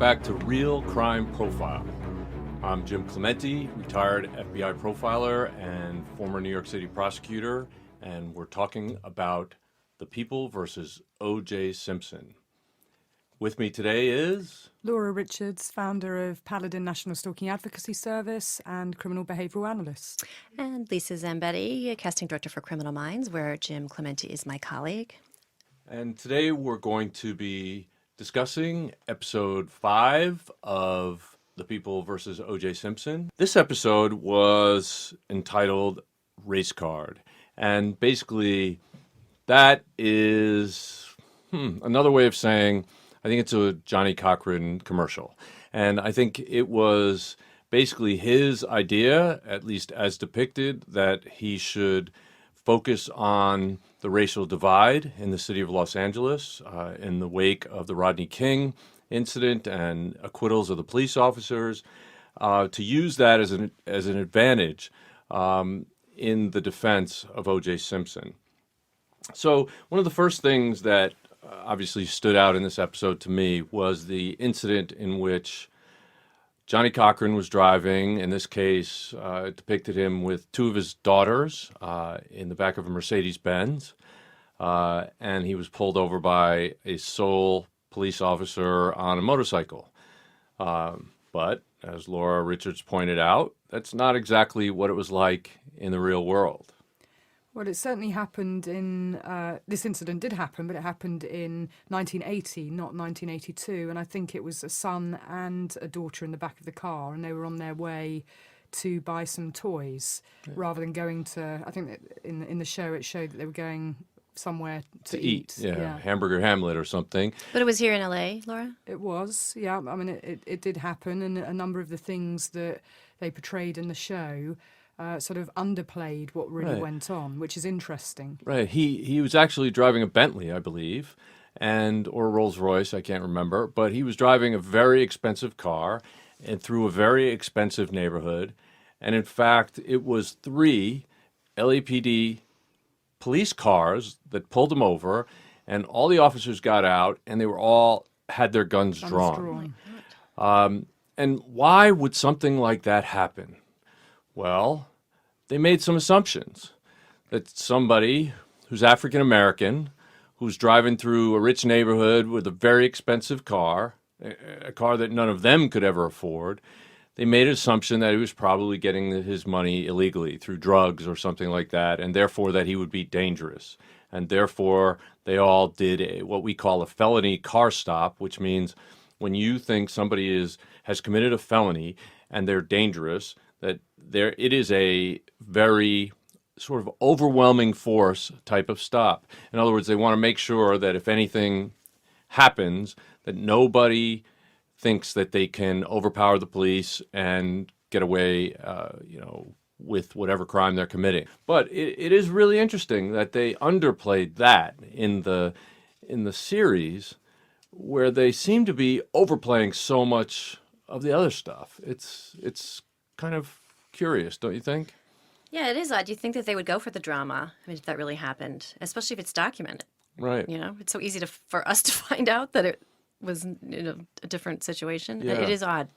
back to Real Crime Profile. I'm Jim Clementi, retired FBI profiler and former New York City prosecutor, and we're talking about the people versus O.J. Simpson. With me today is... Laura Richards, founder of Paladin National Stalking Advocacy Service and criminal behavioral analyst. And Lisa Zambetti, casting director for Criminal Minds, where Jim Clementi is my colleague. And today we're going to be discussing episode 5 of The People versus O.J. Simpson. This episode was entitled Race Card. And basically, that is another way of saying, I think it's a Johnny Cochran commercial. And I think it was basically his idea, at least as depicted, that he should focus on the racial divide in the city of Los Angeles in the wake of the Rodney King incident and acquittals of the police officers, to use that as an advantage in the defense of O.J. Simpson. So one of the first things that obviously stood out in this episode to me was the incident in which Johnny Cochran was driving. In this case, it depicted him with 2 of his daughters in the back of a Mercedes-Benz, and he was pulled over by a sole police officer on a motorcycle. But, as Laura Richards pointed out, that's not exactly what it was like in the real world. Well, it certainly happened this incident did happen, but it happened in 1980, not 1982. And I think it was a son and a daughter in the back of the car, and they were on their way to buy some toys rather than going to, I think that in the show it showed that they were going somewhere to eat. Yeah, Hamburger Hamlet or something. But it was here in L.A., Laura? It was, yeah. I mean, it did happen, and a number of the things that they portrayed in the show sort of underplayed what really went on, which is interesting. Right. He was actually driving a Bentley, I believe, or a Rolls Royce, I can't remember, but he was driving a very expensive car and through a very expensive neighborhood. And in fact, it was 3 LAPD police cars that pulled him over, and all the officers got out, and they were all had their guns drawn. And why would something like that happen? Well, they made some assumptions that somebody who's African American, who's driving through a rich neighborhood with a very expensive car, a car that none of them could ever afford, they made an assumption that he was probably getting his money illegally through drugs or something like that, and therefore that he would be dangerous. And therefore, they all did what we call a felony car stop, which means when you think somebody has committed a felony and they're dangerous, that it is a very sort of overwhelming force type of stop. In other words, they want to make sure that if anything happens, that nobody thinks that they can overpower the police and get away, with whatever crime they're committing. But it is really interesting that they underplayed that in the series, where they seem to be overplaying so much of the other stuff. It's kind of curious, don't you think? Yeah, it is odd. You think that they would go for the drama, I mean, if that really happened, especially if it's documented. Right. You know, it's so easy for us to find out that it was a different situation. Yeah. It is odd.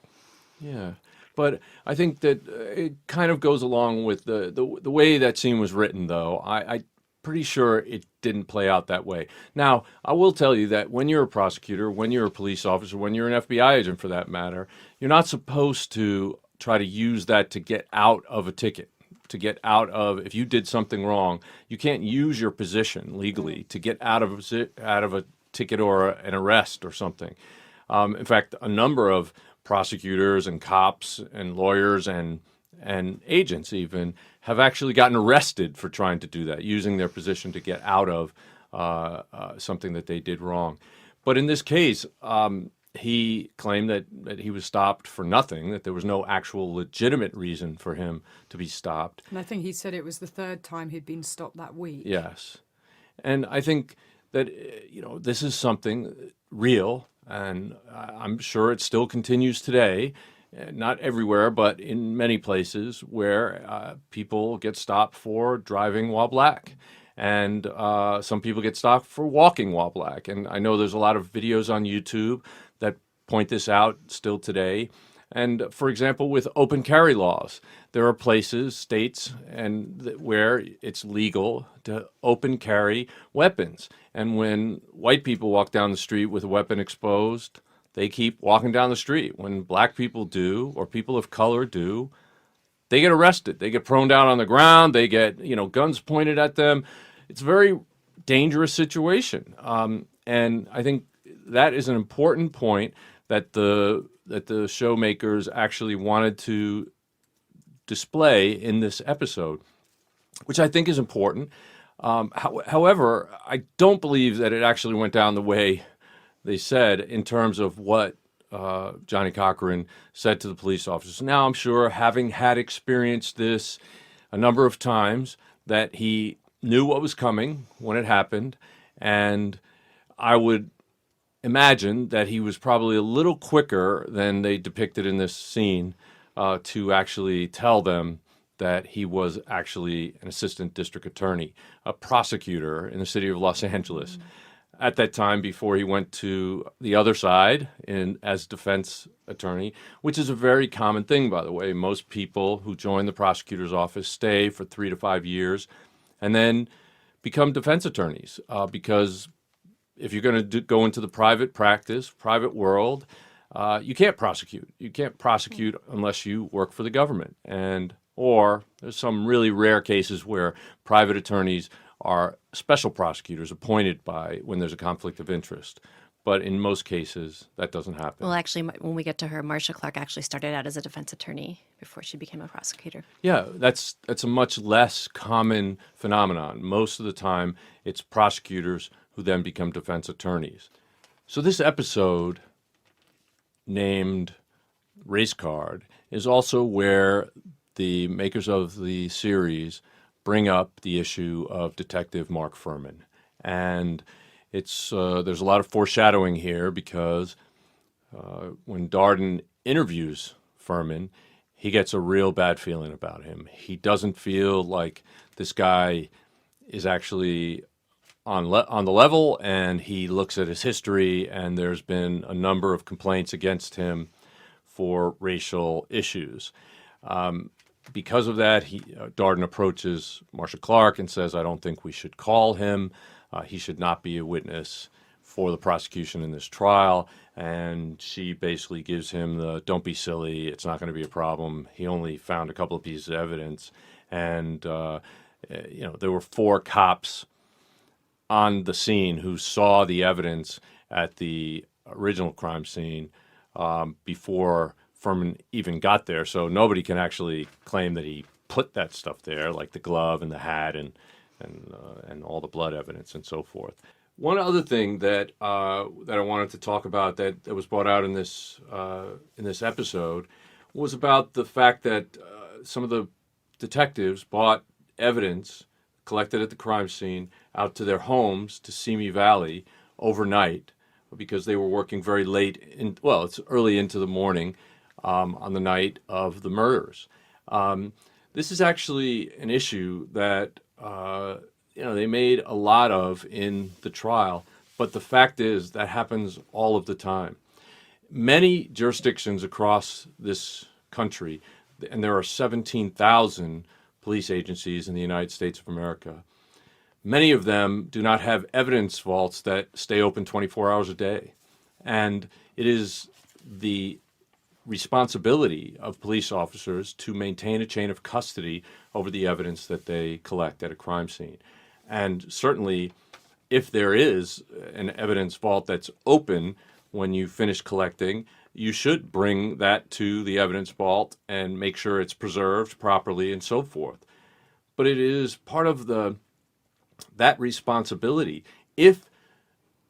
Yeah. But I think that it kind of goes along with the way that scene was written, though. I'm pretty sure it didn't play out that way. Now, I will tell you that when you're a prosecutor, when you're a police officer, when you're an FBI agent for that matter, you're not supposed to try to use that to get out of a ticket, to get out of, if you did something wrong, you can't use your position legally to get out of a ticket or an arrest or something. In fact, a number of prosecutors and cops and lawyers and agents even have actually gotten arrested for trying to do that, using their position to get out of something that they did wrong. But in this case, he claimed that he was stopped for nothing, that there was no actual legitimate reason for him to be stopped. And I think he said it was the 3rd time he'd been stopped that week. Yes. And I think that, this is something real, and I'm sure it still continues today, not everywhere, but in many places where people get stopped for driving while black. And some people get stopped for walking while black. And I know there's a lot of videos on YouTube that point this out still today. And for example, with open carry laws, there are places, states, where it's legal to open carry weapons. And when white people walk down the street with a weapon exposed, they keep walking down the street. When black people do, or people of color do, they get arrested. They get prone down on the ground. They get, guns pointed at them. It's a very dangerous situation. And I think that is an important point that the showmakers actually wanted to display in this episode, which I think is important. However, I don't believe that it actually went down the way they said in terms of what Johnny Cochran said to the police officers. Now, I'm sure, having had experienced this a number of times, that he knew what was coming when it happened, and I would imagine that he was probably a little quicker than they depicted in this scene to actually tell them that he was actually an assistant district attorney, a prosecutor in the city of Los Angeles. At that time, before he went to the other side as defense attorney, which is a very common thing, by the way. Most people who join the prosecutor's office stay for 3 to 5 years and then become defense attorneys because if you're going to go into the private practice, private world, you can't prosecute. You can't prosecute unless you work for the government. Or there's some really rare cases where private attorneys are special prosecutors appointed when there's a conflict of interest. But in most cases, that doesn't happen. Well, actually, when we get to her, Marcia Clark actually started out as a defense attorney before she became a prosecutor. Yeah, that's a much less common phenomenon. Most of the time, it's prosecutors who then become defense attorneys. So this episode, named Race Card, is also where the makers of the series bring up the issue of Detective Mark Fuhrman. And there's a lot of foreshadowing here because when Darden interviews Fuhrman, he gets a real bad feeling about him. He doesn't feel like this guy is actually on the level, and he looks at his history, and there's been a number of complaints against him for racial issues. Because of that, Darden approaches Marcia Clark and says, I don't think we should call him. He should not be a witness for the prosecution in this trial. And she basically gives him don't be silly, it's not going to be a problem. He only found a couple of pieces of evidence. And, there were 4 cops on the scene who saw the evidence at the original crime scene before Fuhrman even got there. So nobody can actually claim that he put that stuff there, like the glove and the hat and all the blood evidence and so forth. One other thing that I wanted to talk about that was brought out in this episode was about the fact that some of the detectives brought evidence collected at the crime scene out to their homes to Simi Valley overnight because they were working very late it's early into the morning on the night of the murders. This is actually an issue that they made a lot of in the trial, but the fact is that happens all of the time. Many jurisdictions across this country, and there are 17,000 police agencies in the United States of America, many of them do not have evidence vaults that stay open 24 hours a day. And it is the responsibility of police officers to maintain a chain of custody over the evidence that they collect at a crime scene. And certainly, if there is an evidence vault that's open when you finish collecting, you should bring that to the evidence vault and make sure it's preserved properly and so forth. But it is part of that responsibility, if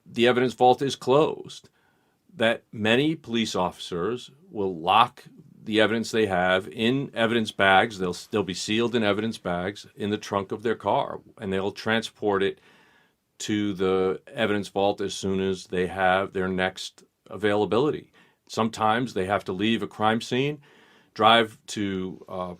the evidence vault is closed, that many police officers will lock the evidence they have in evidence bags. They'll be sealed in evidence bags in the trunk of their car, and they'll transport it to the evidence vault as soon as they have their next availability. Sometimes they have to leave a crime scene, drive to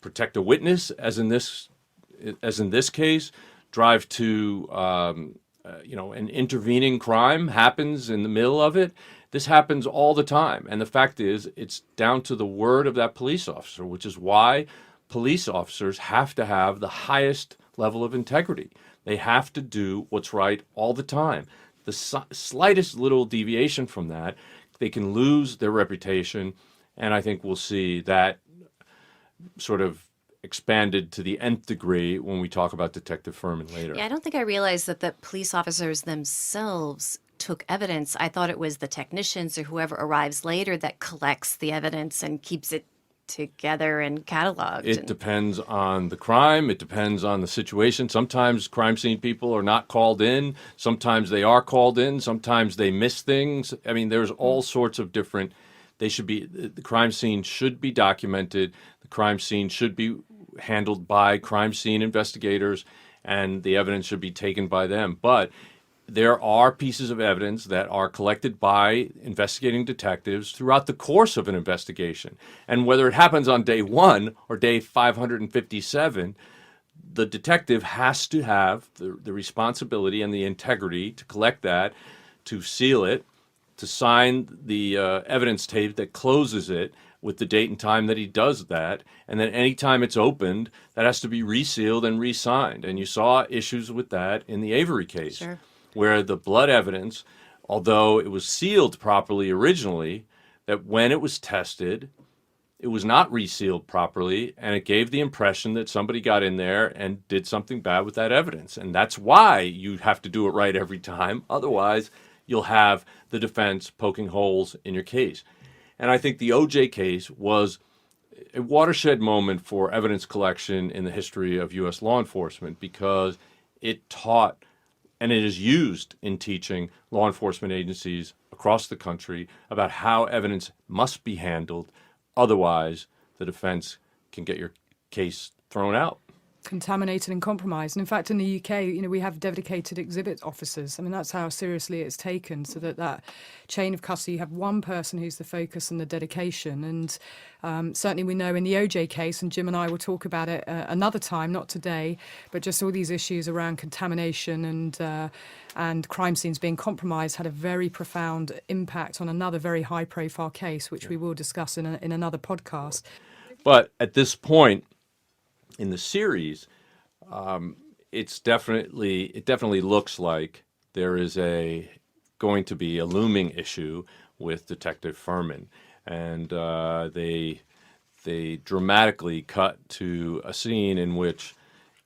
protect a witness, as in this case, drive to an intervening crime happens in the middle of it. This happens all the time. And the fact is, it's down to the word of that police officer, which is why police officers have to have the highest level of integrity. They have to do what's right all the time. The slightest little deviation from that, they can lose their reputation. And I think we'll see that sort of expanded to the nth degree when we talk about Detective Furman later. Yeah, I don't think I realized that the police officers themselves took evidence. I thought it was the technicians or whoever arrives later that collects the evidence and keeps it together and cataloged. It depends on the crime. It depends on the situation. Sometimes crime scene people are not called in. Sometimes they are called in. Sometimes they miss things. I mean, there's all sorts of different. The crime scene should be documented. The crime scene should be handled by crime scene investigators, and the evidence should be taken by them. But there are pieces of evidence that are collected by investigating detectives throughout the course of an investigation. And whether it happens on day 1 or day 557, the detective has to have the responsibility and the integrity to collect that, to seal it, to sign the evidence tape that closes it with the date and time that he does that. And then anytime it's opened, that has to be resealed and re-signed. And you saw issues with that in the Avery case. Sure. Where the blood evidence, although it was sealed properly originally, that when it was tested, it was not resealed properly, and it gave the impression that somebody got in there and did something bad with that evidence. And that's why you have to do it right every time. Otherwise, you'll have the defense poking holes in your case. And I think the O.J. case was a watershed moment for evidence collection in the history of U.S. law enforcement, because it taught, and it is used in teaching law enforcement agencies across the country about how evidence must be handled. Otherwise, the defense can get your case thrown out. Contaminated and compromised. And in fact, in the UK, we have dedicated exhibit officers. I mean, that's how seriously it's taken, so that chain of custody, you have one person who's the focus and the dedication. And certainly we know in the OJ case, and Jim and I will talk about it another time, not today, but just all these issues around contamination and crime scenes being compromised had a very profound impact on another very high-profile case, which we will discuss in another podcast. But at this point in the series, it definitely looks like there is going to be a looming issue with Detective Furman, and they dramatically cut to a scene in which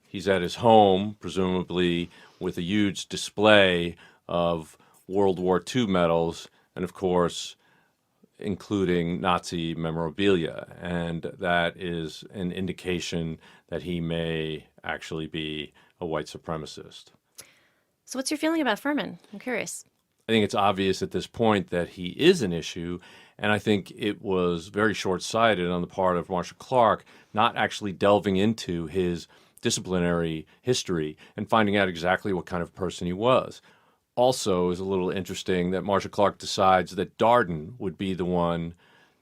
he's at his home, presumably with a huge display of World War II medals, and of course, including Nazi memorabilia. And that is an indication that he may actually be a white supremacist. So what's your feeling about Furman? I'm curious. I think it's obvious at this point that he is an issue, and I think it was very short-sighted on the part of Marcia Clark not actually delving into his disciplinary history and finding out exactly what kind of person he was. Also is a little interesting that Marcia Clark decides that Darden would be the one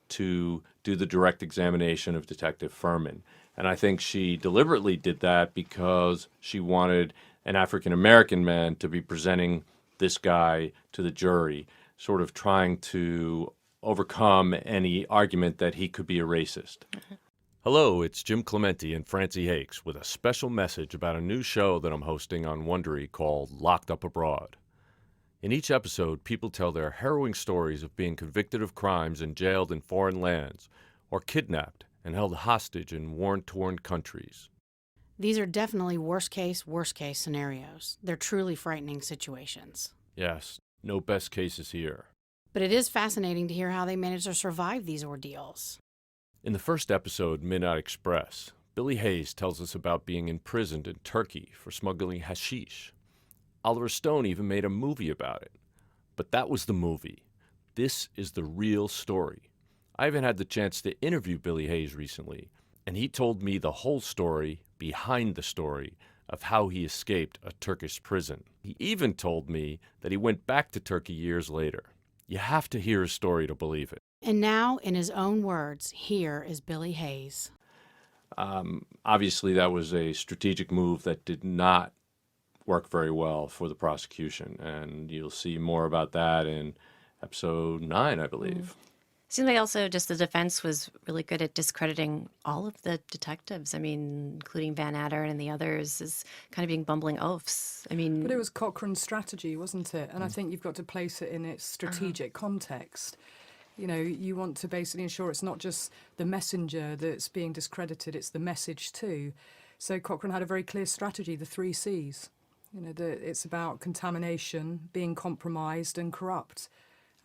to do the direct examination of Detective Furman. And I think she deliberately did that because she wanted an African-American man to be presenting this guy to the jury, sort of trying to overcome any argument that he could be a racist. Hello, it's Jim Clementi and Francie Hakes with a special message about a new show that I'm hosting on Wondery called Locked Up Abroad. In each episode, people tell their harrowing stories of being convicted of crimes and jailed in foreign lands, or kidnapped and held hostage in war-torn countries. These are definitely worst-case scenarios. They're truly frightening situations. Yes, no best cases here. But it is fascinating to hear how they manage to survive these ordeals. In the first episode, Midnight Express, Billy Hayes tells us about being imprisoned in Turkey for smuggling hashish. Oliver Stone even made a movie about it. But that was the movie. This is the real story. I even had the chance to interview Billy Hayes recently, and he told me the whole story behind the story of how he escaped a Turkish prison. He even told me that he went back to Turkey years later. You have to hear his story to believe it. And now, in his own words, here is Billy Hayes. Obviously, that was a strategic move that did not work very well for the prosecution, and you'll see more about that in episode 9, I believe. Seems like also just the defense was really good at discrediting all of the detectives. I mean, including Van Adder and the others, as kind of being bumbling oafs. I mean, But it was Cochrane's strategy, wasn't it? And I think you've got to place it in its strategic context. You know, you want to basically ensure it's not just the messenger that's being discredited, it's the message too. So Cochrane had a very clear strategy, the 3 C's. You know, it's about contamination, being compromised and corrupt.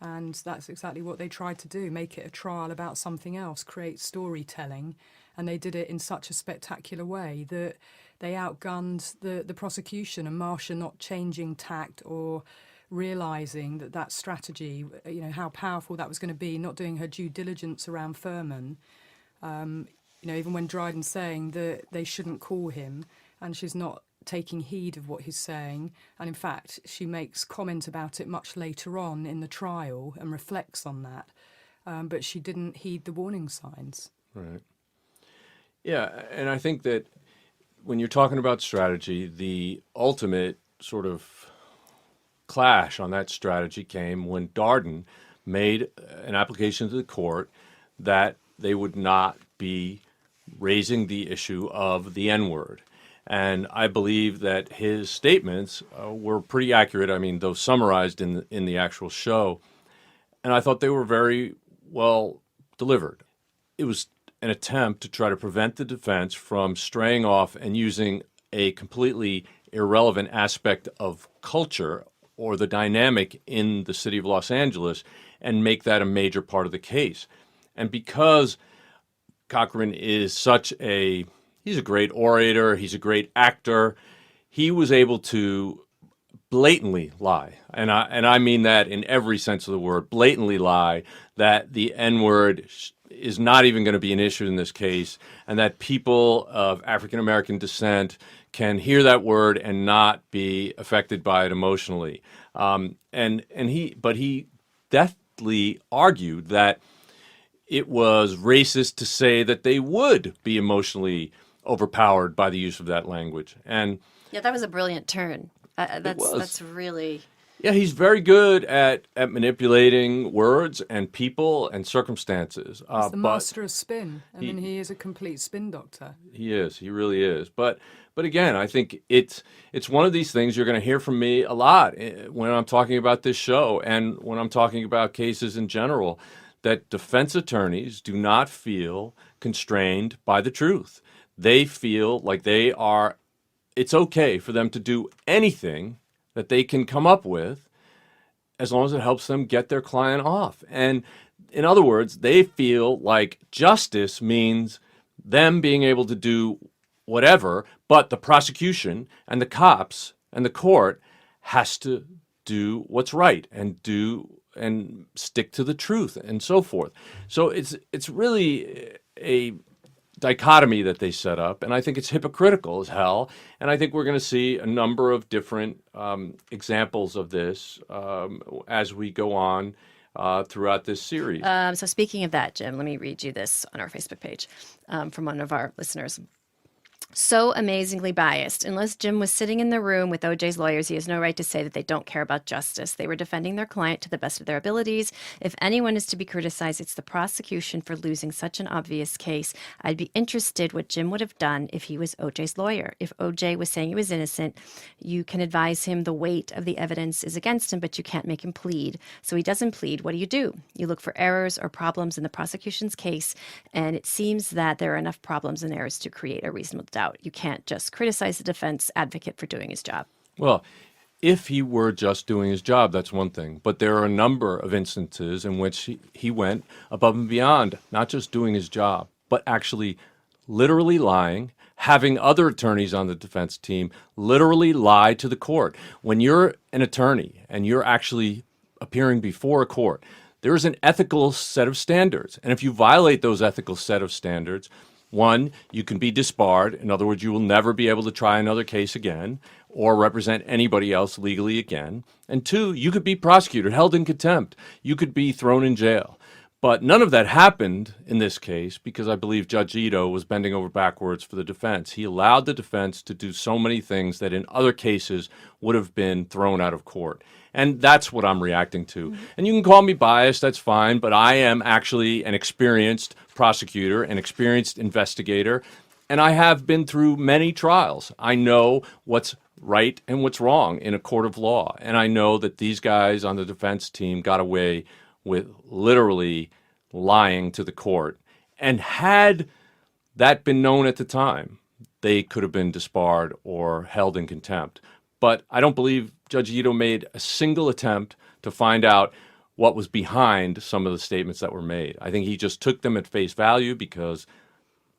And that's exactly what they tried to do, make it a trial about something else, create storytelling. And they did it in such a spectacular way that they outgunned the prosecution, and Marcia not changing tact or realising that strategy, you know, how powerful that was going to be, not doing her due diligence around Furman. You know, even when Dryden's saying that they shouldn't call him, and she's not taking heed of what he's saying. And in fact, she makes comment about it much later on in the trial and reflects on that. But she didn't heed the warning signs. Right. Yeah, and I think that when you're talking about strategy, the ultimate sort of clash on that strategy came when Darden made an application to the court that they would not be raising the issue of the N-word. And I believe that his statements were pretty accurate. I mean, though summarized in the actual show. And I thought they were very well delivered. It was an attempt to try to prevent the defense from straying off and using a completely irrelevant aspect of culture or the dynamic in the city of Los Angeles and make that a major part of the case. And because Cochrane is he's a great orator, he's a great actor, he was able to blatantly lie, and I mean that in every sense of the word, blatantly lie that the N-word is not even going to be an issue in this case, and that people of African American descent can hear that word and not be affected by it emotionally. But he deftly argued that it was racist to say that they would be emotionally overpowered by the use of that language. And yeah, that was a brilliant turn. That's really... Yeah, he's very good at manipulating words and people and circumstances. He's the master of spin. I mean, he is a complete spin doctor. He is. He really is. But again, I think it's one of these things you're going to hear from me a lot when I'm talking about this show and when I'm talking about cases in general, that defense attorneys do not feel constrained by the truth. They feel like it's okay for them to do anything that they can come up with as long as it helps them get their client off. And in other words, they feel like justice means them being able to do whatever, but the prosecution and the cops and the court has to do what's right and stick to the truth and so forth. So it's really a dichotomy that they set up, and I think it's hypocritical as hell. And I think we're going to see a number of different examples of this as we go on throughout this series. So speaking of that, Jim, let me read you this on our Facebook page from one of our listeners. So amazingly biased. Unless Jim was sitting in the room with OJ's lawyers, he has no right to say that they don't care about justice. They were defending their client to the best of their abilities. If anyone is to be criticized, it's the prosecution for losing such an obvious case. I'd be interested what Jim would have done if he was OJ's lawyer. If OJ was saying he was innocent, you can advise him the weight of the evidence is against him, but you can't make him plead. So he doesn't plead. What do? You look for errors or problems in the prosecution's case, and it seems that there are enough problems and errors to create a reasonable doubt. You can't just criticize the defense advocate for doing his job. Well, if he were just doing his job, that's one thing. But there are a number of instances in which he went above and beyond, not just doing his job, but actually literally lying, having other attorneys on the defense team literally lie to the court. When you're an attorney and you're actually appearing before a court, there is an ethical set of standards. And if you violate those ethical set of standards, one, you can be disbarred. In other words, you will never be able to try another case again or represent anybody else legally again. And two, you could be prosecuted, held in contempt. You could be thrown in jail. But none of that happened in this case because I believe Judge Ito was bending over backwards for the defense. He allowed the defense to do so many things that in other cases would have been thrown out of court. And that's what I'm reacting to. And you can call me biased, that's fine, but I am actually an experienced prosecutor, an experienced investigator, and I have been through many trials. I know what's right and what's wrong in a court of law. And I know that these guys on the defense team got away with literally lying to the court. And had that been known at the time, they could have been disbarred or held in contempt. But I don't believe Judge Ito made a single attempt to find out what was behind some of the statements that were made. I think he just took them at face value because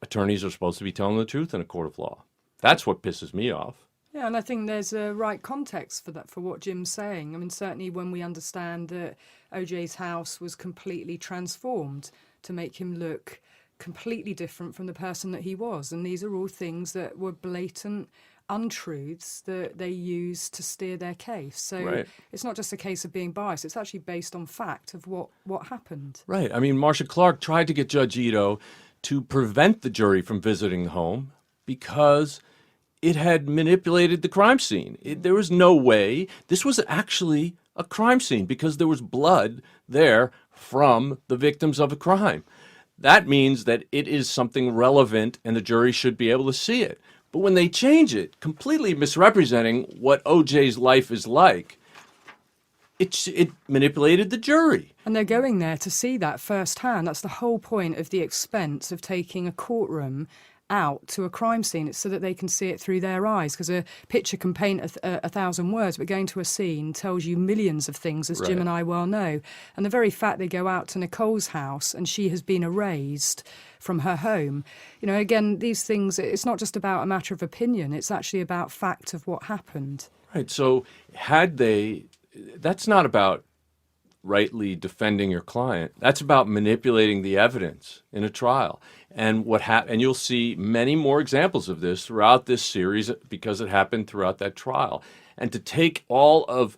attorneys are supposed to be telling the truth in a court of law. That's what pisses me off. Yeah, and I think there's a right context for that, for what Jim's saying. I mean, certainly when we understand that OJ's house was completely transformed to make him look completely different from the person that he was. And these are all things that were blatant untruths that they used to steer their case. So Right. It's not just a case of being biased. It's actually based on fact of what happened. Right. I mean, Marcia Clark tried to get Judge Ito to prevent the jury from visiting the home because it had manipulated the crime scene. There was no way. This was actually a crime scene because there was blood there from the victims of a crime. That means that it is something relevant and the jury should be able to see it. But when they change it, completely misrepresenting what OJ's life is like, it manipulated the jury. And they're going there to see that firsthand. That's the whole point of the expense of taking a courtroom out to a crime scene. It's so that they can see it through their eyes, because a picture can paint a thousand words, but going to a scene tells you millions of things, as Jim Right. and I well know. And the very fact they go out to Nicole's house and she has been erased from her home, you know, again, these things, it's not just about a matter of opinion, it's actually about fact of what happened. Right. So that's not about rightly defending your client. That's about manipulating the evidence in a trial. And and you'll see many more examples of this throughout this series because it happened throughout that trial. And to take all of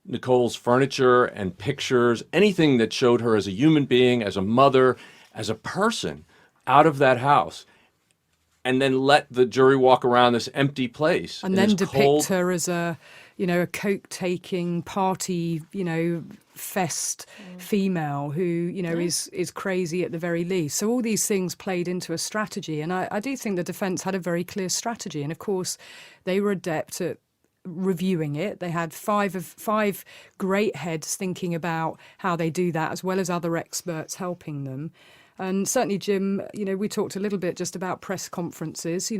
Nicole's furniture and pictures, anything that showed her as a human being, as a mother, as a person, out of that house, and then let the jury walk around this empty place. And in then this depict cold, her as a coke-taking party, fest female who, is crazy at the very least. So all these things played into a strategy. And I do think the defence had a very clear strategy. And of course, they were adept at reviewing it. They had five great heads thinking about how they do that, as well as other experts helping them. And certainly, Jim, we talked a little bit just about press conferences.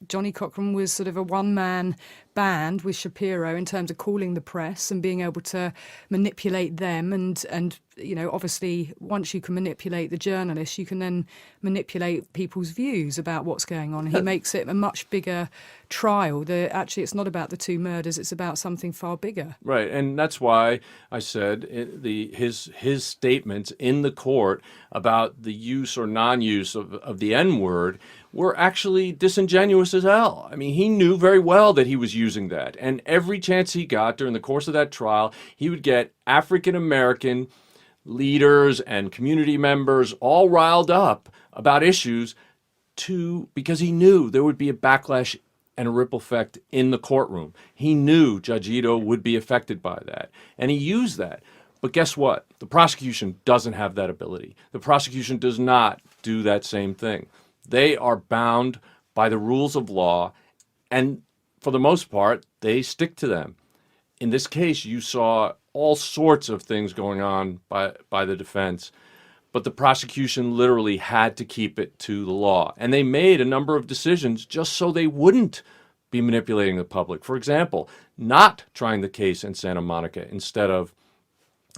Johnny Cochran was sort of a one-man band with Shapiro in terms of calling the press and being able to manipulate them. And obviously, once you can manipulate the journalists, you can then manipulate people's views about what's going on. He makes it a much bigger trial. Actually, it's not about the two murders. It's about something far bigger. Right, and that's why I said his statements in the court about the use or non-use of the N-word were actually disingenuous as hell. I mean, he knew very well that he was using that, and every chance he got during the course of that trial, he would get African-American leaders and community members all riled up about issues because he knew there would be a backlash and a ripple effect in the courtroom. He knew Judge Ito would be affected by that, and he used that. But guess what? The prosecution doesn't have that ability. The prosecution does not do that same thing. They are bound by the rules of law, and for the most part, they stick to them. In this case, you saw all sorts of things going on by the defense, but the prosecution literally had to keep it to the law. And they made a number of decisions just so they wouldn't be manipulating the public. For example, not trying the case in Santa Monica instead of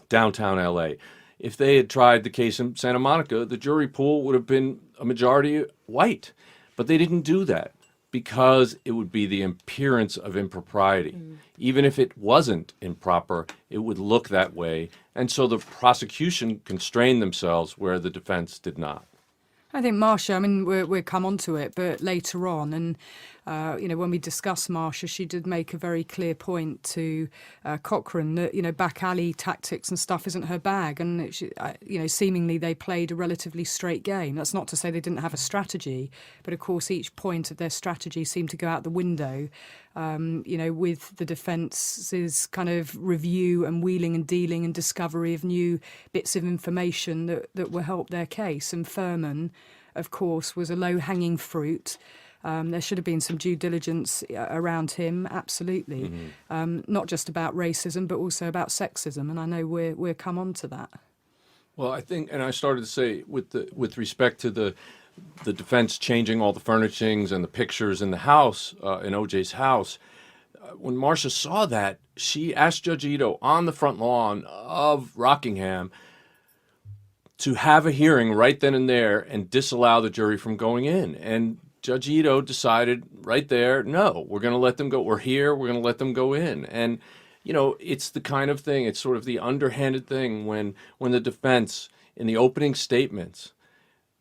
downtown LA. If they had tried the case in Santa Monica, the jury pool would have been a majority white. But they didn't do that because it would be the appearance of impropriety. Even if it wasn't improper, it would look that way. And so the prosecution constrained themselves where the defense did not. I think Marcia, I mean, we'll come on to it, but later on, and, when we discuss Marcia, she did make a very clear point to Cochrane that, back alley tactics and stuff isn't her bag. And, seemingly they played a relatively straight game. That's not to say they didn't have a strategy, but of course each point of their strategy seemed to go out the window, with the defence's kind of review and wheeling and dealing and discovery of new bits of information that will help their case. And Furman, of course, was a low-hanging fruit. There should have been some due diligence around him, absolutely. Not just about racism, but also about sexism. And I know we'll come on to that. Well, I think, and I started to say, with respect to the defense changing all the furnishings and the pictures in the house, in OJ's house, when Marcia saw that, she asked Judge Ito on the front lawn of Rockingham to have a hearing right then and there and disallow the jury from going in. And Judge Ito decided right there, no, we're going to let them go. We're here. We're going to let them go in. And, it's the kind of thing, it's sort of the underhanded thing when the defense in the opening statements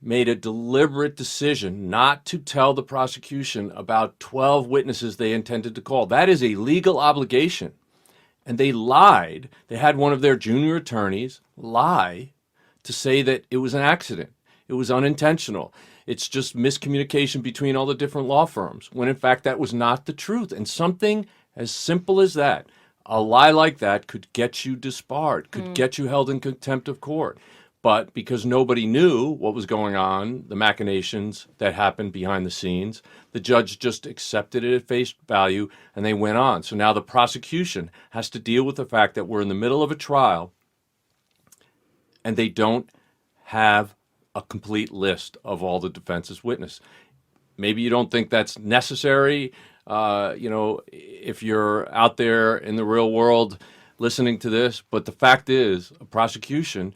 made a deliberate decision not to tell the prosecution about 12 witnesses they intended to call. That is a legal obligation. And they lied. They had one of their junior attorneys lie to say that it was an accident. It was unintentional. It's just miscommunication between all the different law firms, when in fact that was not the truth. And something as simple as that, a lie like that, could get you disbarred, could get you held in contempt of court. But because nobody knew what was going on, the machinations that happened behind the scenes, the judge just accepted it at face value and they went on. So now the prosecution has to deal with the fact that we're in the middle of a trial and they don't have a complete list of all the defense's witnesses. Maybe you don't think that's necessary. If you're out there in the real world listening to this, but the fact is, a prosecution,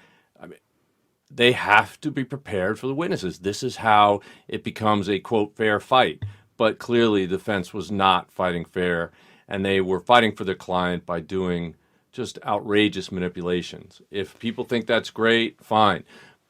they have to be prepared for the witnesses. This is how it becomes a, quote, fair fight. But clearly the defense was not fighting fair, and they were fighting for their client by doing just outrageous manipulations. If people think that's great, fine.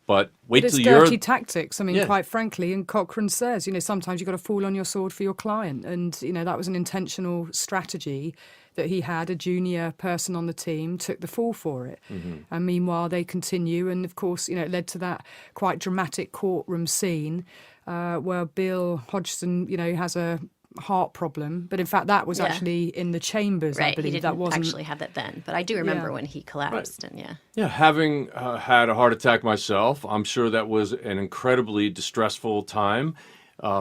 But wait But it's till you're... dirty tactics. I mean, Yeah. quite frankly, and Cochrane says, sometimes you've got to fall on your sword for your client. And, that was an intentional strategy that he had. A junior person on the team took the fall for it. And meanwhile, they continue. And, of course, it led to that quite dramatic courtroom scene where Bill Hodgson, has a heart problem. But, in fact, that was actually in the chambers, Right, I believe. he didn't that wasn't actually have that then. But I do remember Yeah. when he collapsed. And Yeah, having had a heart attack myself, I'm sure that was an incredibly distressful time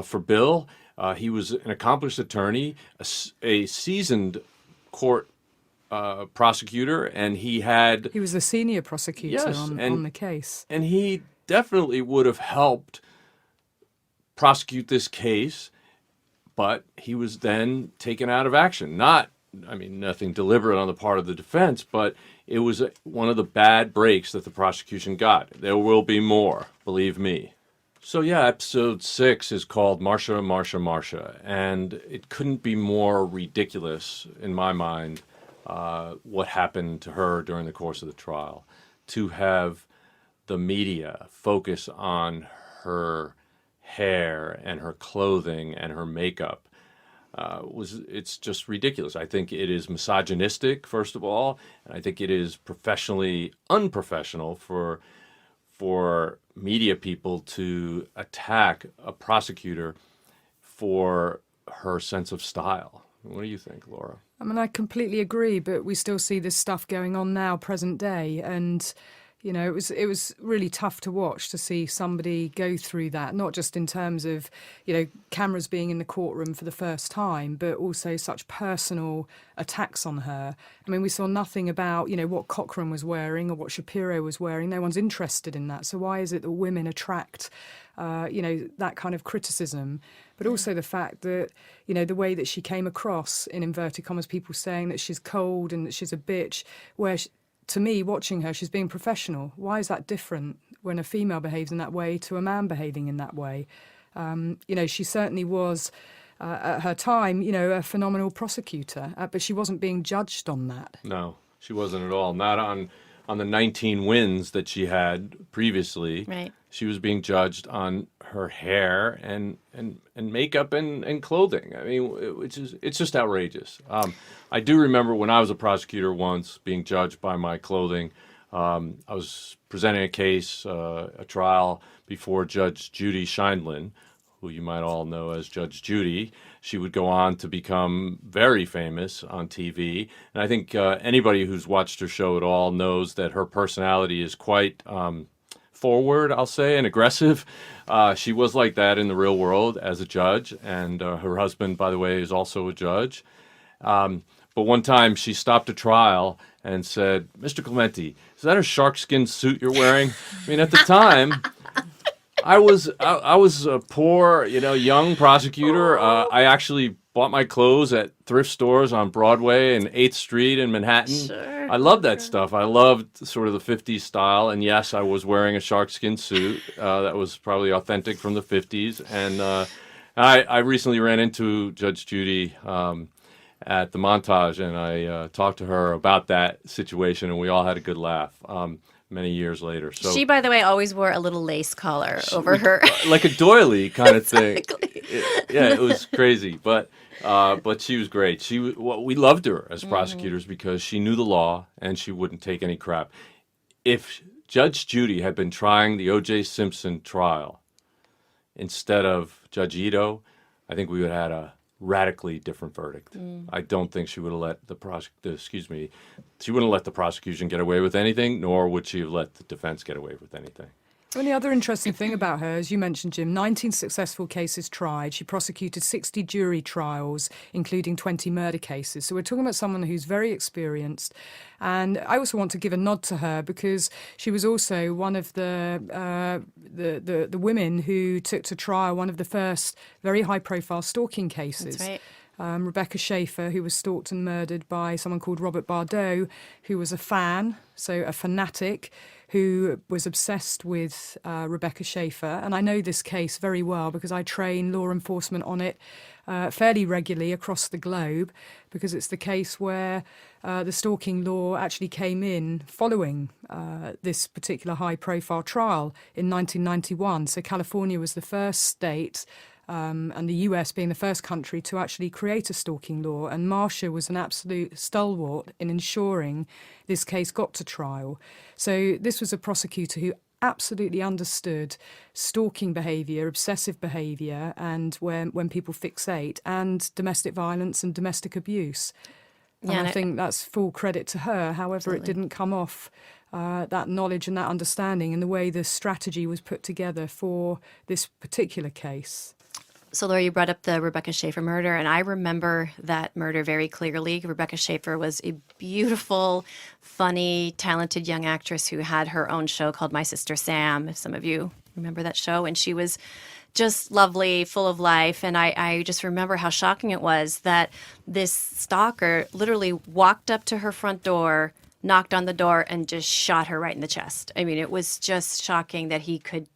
for Bill. He was an accomplished attorney, a seasoned court prosecutor, and he He was the senior prosecutor Yes, on the case. and he definitely would have helped prosecute this case, but he was then taken out of action. Nothing deliberate on the part of the defense, but it was one of the bad breaks that the prosecution got. There will be more, believe me. So yeah, episode 6 is called Marcia, Marcia, Marcia, and it couldn't be more ridiculous in my mind what happened to her during the course of the trial. To have the media focus on her hair and her clothing and her makeup it's just ridiculous. I think it is misogynistic, first of all, and I think it is professionally unprofessional for media people to attack a prosecutor for her sense of style. What do you think, Laura? I mean, I completely agree, but we still see this stuff going on now, present day, and it was really tough to watch, to see somebody go through that, not just in terms of cameras being in the courtroom for the first time, but also such personal attacks on her. I mean, we saw nothing about what Cochrane was wearing or what Shapiro was wearing. No one's interested in that. So why is it that women attract that kind of criticism? But also the fact that, the way that she came across, in inverted commas, people saying that she's cold and that she's a bitch, where to me, watching her, she's being professional. Why is that different when a female behaves in that way to a man behaving in that way? She certainly was, at her time, a phenomenal prosecutor, but she wasn't being judged on that. No, she wasn't at all. Not on the 19 wins that she had previously. Right. She was being judged on her hair and makeup and clothing. I mean, it's just outrageous. I do remember when I was a prosecutor once being judged by my clothing. I was presenting a case, a trial before Judge Judy Scheindlin, who you might all know as Judge Judy. She would go on to become very famous on TV. And I think anybody who's watched her show at all knows that her personality is quite forward, I'll say, and aggressive. She was like that in the real world as a judge. And her husband, by the way, is also a judge. But one time she stopped a trial and said, "Mr. Clementi, is that a sharkskin suit you're wearing?" I mean, at the time, I was a poor, young prosecutor. I actually bought my clothes at thrift stores on Broadway and 8th Street in Manhattan. Sure. I loved that stuff. I loved sort of the 50s style. And yes, I was wearing a sharkskin suit that was probably authentic from the 50s. And I recently ran into Judge Judy at the Montage, and I talked to her about that situation, and we all had a good laugh. Many years later. So She, by the way, always wore a little lace collar over her. like a doily kind of thing. Exactly. It was crazy, but she was great. We loved her as prosecutors because she knew the law and she wouldn't take any crap. If Judge Judy had been trying the O.J. Simpson trial instead of Judge Ito, I think we would have had a radically different verdict. I don't think she would have let she wouldn't let the prosecution get away with anything, nor would she have let the defense get away with anything. And the other interesting thing about her, as you mentioned, Jim, 19 successful cases tried. She prosecuted 60 jury trials, including 20 murder cases. So we're talking about someone who's very experienced. And I also want to give a nod to her because she was also one of the women who took to trial one of the first very high-profile stalking cases. That's right. Rebecca Schaefer, who was stalked and murdered by someone called Robert Bardot, who was a fan, so a fanatic, who was obsessed with Rebecca Schaefer. And I know this case very well because I train law enforcement on it fairly regularly across the globe, because it's the case where the stalking law actually came in following this particular high-profile trial in 1991. So California was the first state, and the US being the first country to actually create a stalking law. And Marcia was an absolute stalwart in ensuring this case got to trial. So this was a prosecutor who absolutely understood stalking behaviour, obsessive behaviour, and when people fixate, and domestic violence and domestic abuse. And Yeah, I think that's full credit to her. However, Absolutely. it didn't come off that knowledge and that understanding and the way the strategy was put together for this particular case. So, Laura, you brought up the Rebecca Schaefer murder, and I remember that murder very clearly. Rebecca Schaefer was a beautiful, funny, talented young actress who had her own show called My Sister Sam, if some of you remember that show. And she was just lovely, full of life. And I just remember how shocking it was that this stalker literally walked up to her front door, knocked on the door, and just shot her right in the chest. I mean, it was just shocking that he could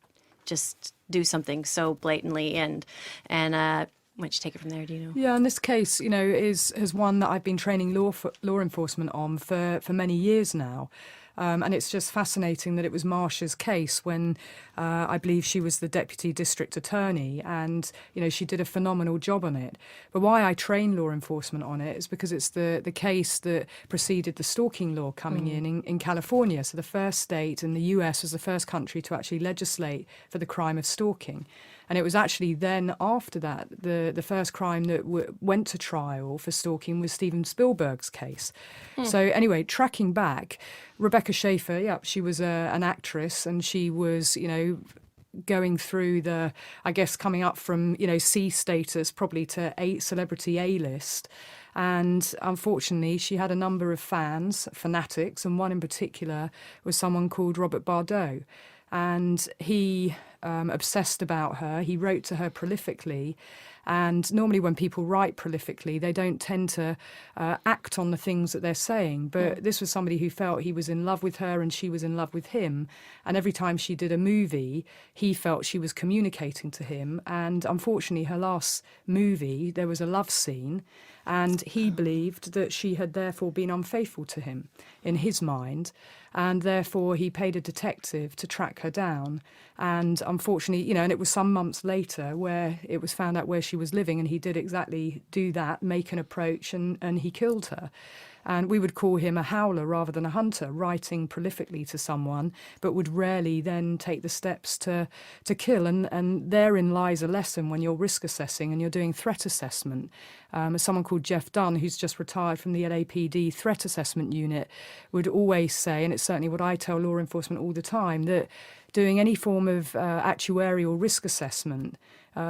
just do something so blatantly. And why don't you take it from there? Do you know? Yeah, and this case, is one that I've been training law enforcement on for many years now. And it's just fascinating that it was Marcia's case when I believe she was the deputy district attorney, and she did a phenomenal job on it. But why I train law enforcement on it is because it's the case that preceded the stalking law coming in California. So the first state in the US was the first country to actually legislate for the crime of stalking. And it was actually then after that, the first crime that went to trial for stalking was Steven Spielberg's case. So anyway, tracking back, Rebecca Schaefer, she was an actress, and she was, going through coming up from, C status probably to celebrity A-list. And unfortunately, she had a number of fanatics, and one in particular was someone called Robert Bardot. And he obsessed about her. He wrote to her prolifically. And normally when people write prolifically, they don't tend to act on the things that they're saying. But this was somebody who felt he was in love with her and she was in love with him. And every time she did a movie, he felt she was communicating to him. And unfortunately, her last movie, there was a love scene. And he believed that she had therefore been unfaithful to him in his mind. And therefore he paid a detective to track her down. And unfortunately, and it was some months later where it was found out where she was living, and he did exactly do that, make an approach, and he killed her. And we would call him a howler rather than a hunter, writing prolifically to someone, but would rarely then take the steps to kill. And therein lies a lesson when you're risk assessing and you're doing threat assessment. As someone called Jeff Dunn, who's just retired from the LAPD threat assessment unit, would always say, and it's certainly what I tell law enforcement all the time, that doing any form of actuarial risk assessment,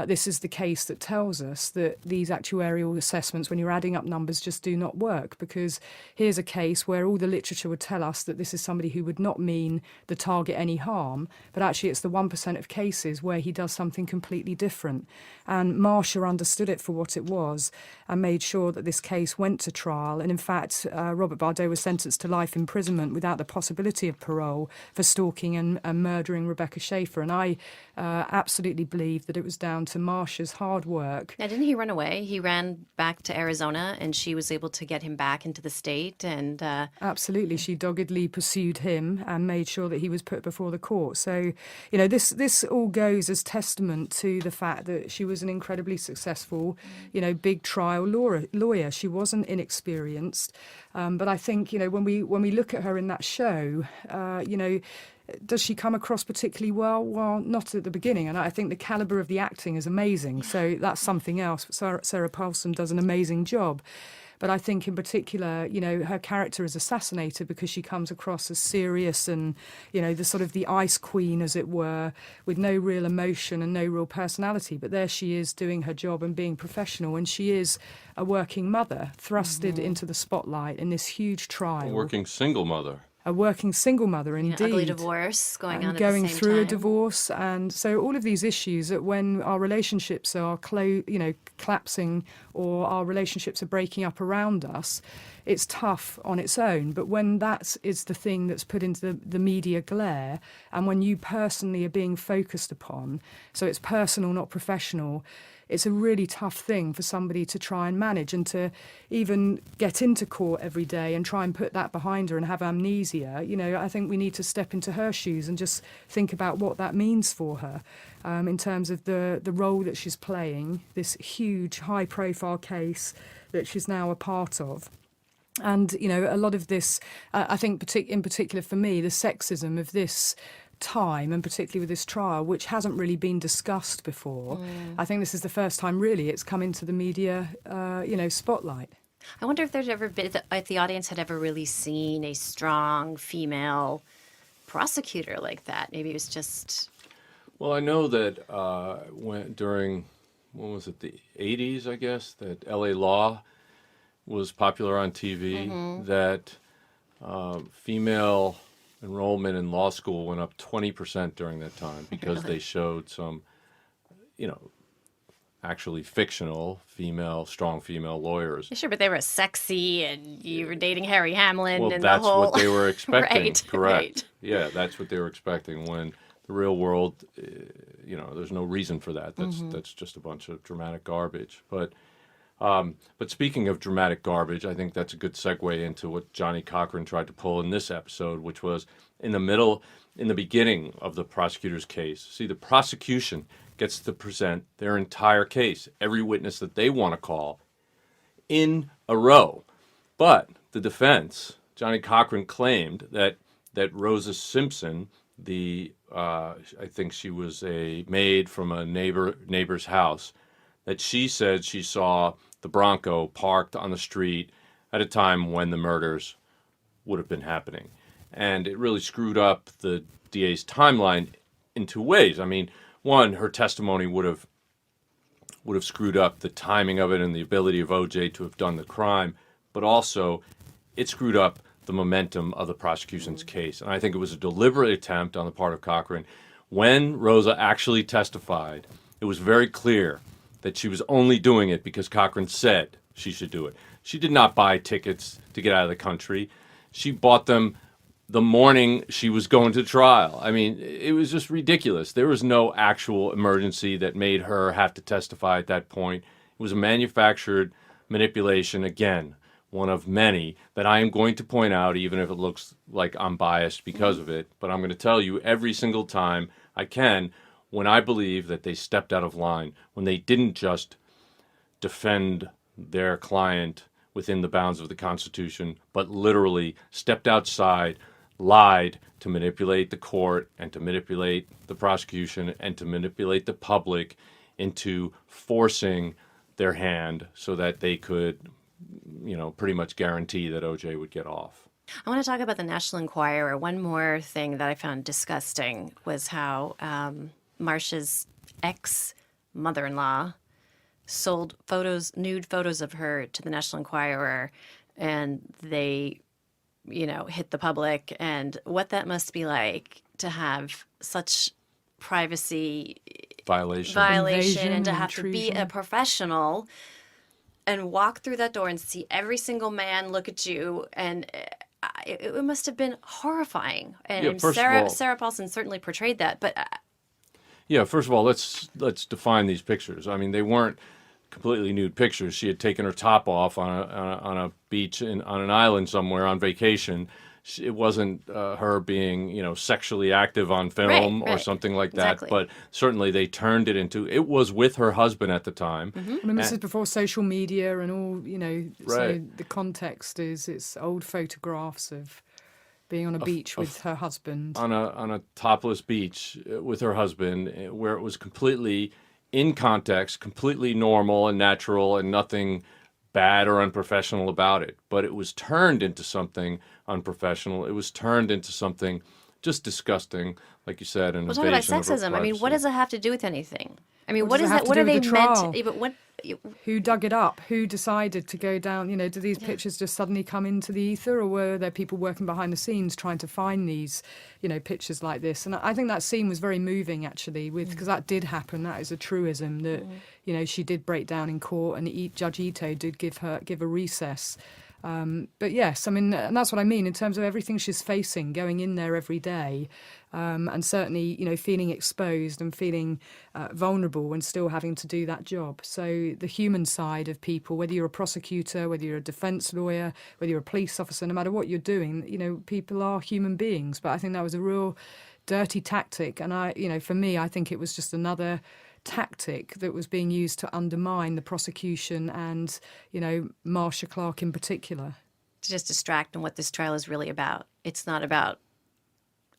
this is the case that tells us that these actuarial assessments, when you're adding up numbers, just do not work, because here's a case where all the literature would tell us that this is somebody who would not mean the target any harm, but actually it's the 1% of cases where he does something completely different. And Marcia understood it for what it was and made sure that this case went to trial. And in fact, Robert Bardot was sentenced to life imprisonment without the possibility of parole for stalking and murdering Rebecca Schaefer. And I absolutely believe that it was down to Marcia's hard work. Now, didn't he run away? He ran back to Arizona, and she was able to get him back into the state. And absolutely, she doggedly pursued him and made sure that he was put before the court. So, this all goes as testament to the fact that she was an incredibly successful, big trial lawyer. She wasn't inexperienced, but I think when we look at her in that show, does she come across particularly well? Well, not at the beginning. And I think the calibre of the acting is amazing. So that's something else. Sarah Paulson does an amazing job. But I think in particular, her character is assassinated because she comes across as serious and, the sort of the ice queen, as it were, with no real emotion and no real personality. But there she is doing her job and being professional. And she is a working mother thrusted into the spotlight in this huge trial. A working single mother. A working single mother, indeed. ugly divorce going on at going the same through time. a divorce. And so all of these issues that when our relationships are collapsing or our relationships are breaking up around us, it's tough on its own. But when that is the thing that's put into the media glare, and when you personally are being focused upon, so it's personal, not professional, it's a really tough thing for somebody to try and manage, and to even get into court every day and try and put that behind her and have amnesia. I think we need to step into her shoes and just think about what that means for her in terms of the role that she's playing, this huge high-profile case that she's now a part of. And, a lot of this, I think in particular for me, the sexism of this time, and particularly with this trial, which hasn't really been discussed before. I think this is the first time really it's come into the media, spotlight. I wonder if there's ever been, if the audience had ever really seen a strong female prosecutor like that. Maybe it was just... Well, I know that when was it, the 80s, I guess, that LA Law was popular on TV, that female enrollment in law school went up 20% during that time because they showed some, actually fictional strong female lawyers. Yeah, sure, but they were sexy, and you were dating Harry Hamlin, Well, and that's the whole... what they were expecting. Right, Correct. right. Yeah, that's what they were expecting. When the real world, there's no reason for that. That's just a bunch of dramatic garbage. But speaking of dramatic garbage, I think that's a good segue into what Johnny Cochran tried to pull in this episode, which was in the beginning of the prosecutor's case. See, the prosecution gets to present their entire case, every witness that they want to call, in a row. But the defense, Johnny Cochran, claimed that Rosa Simpson, I think she was a maid from a neighbor's house, that she said she saw the Bronco parked on the street at a time when the murders would have been happening. And it really screwed up the DA's timeline in two ways. I mean, one, her testimony would have screwed up the timing of it and the ability of OJ to have done the crime, but also it screwed up the momentum of the prosecution's case. And I think it was a deliberate attempt on the part of Cochran. When Rosa actually testified, it was very clear that she was only doing it because Cochran said she should do it. She did not buy tickets to get out of the country. She bought them the morning she was going to trial. I mean, it was just ridiculous. There was no actual emergency that made her have to testify at that point. It was a manufactured manipulation, again, one of many that I am going to point out, even if it looks like I'm biased because of it. But I'm going to tell you every single time I can when I believe that they stepped out of line, when they didn't just defend their client within the bounds of the Constitution, but literally stepped outside, lied to manipulate the court and to manipulate the prosecution and to manipulate the public into forcing their hand so that they could, pretty much guarantee that OJ would get off. I want to talk about the National Enquirer. One more thing that I found disgusting was how Marcia's ex-mother-in-law sold nude photos of her to the National Enquirer, and they, hit the public, and what that must be like to have such privacy Violation. Invasion, and to have to be a intrusion. professional and walk through that door and see every single man look at you, and it must have been horrifying. And Yeah, first of all- Sarah Paulson certainly portrayed that, but Yeah, first of all, let's define these pictures. I mean, they weren't completely nude pictures. She had taken her top off on a beach on an island somewhere on vacation. It wasn't her being, sexually active on film or right. something like that. Exactly. But certainly they turned it into. It was with her husband at the time. I mean, this is before social media and all, so Right. the context is it's old photographs of being on a beach with her husband. On a topless beach with her husband, where it was completely in context, completely normal and natural, and nothing bad or unprofessional about it. But it was turned into something unprofessional. It was turned into something just disgusting, like you said, an we'll talk about invasion of her sexism. I mean, what privacy. does it have to do with anything? I mean, What what does is it have that? to What do are they with the meant trial? to? But what? Who dug it up? Who decided to go down? Did these pictures just suddenly come into the ether, or were there people working behind the scenes trying to find these, pictures like this? And I think that scene was very moving, actually, because that did happen. That is a truism that, she did break down in court, and Judge Ito did give a recess. But yes, I mean, and that's what I mean in terms of everything she's facing, going in there every day, and certainly, feeling exposed and feeling vulnerable and still having to do that job. So the human side of people, whether you're a prosecutor, whether you're a defence lawyer, whether you're a police officer, no matter what you're doing, people are human beings. But I think that was a real dirty tactic. And for me, I think it was just another tactic that was being used to undermine the prosecution and, Marcia Clark in particular. To just distract on what this trial is really about. It's not about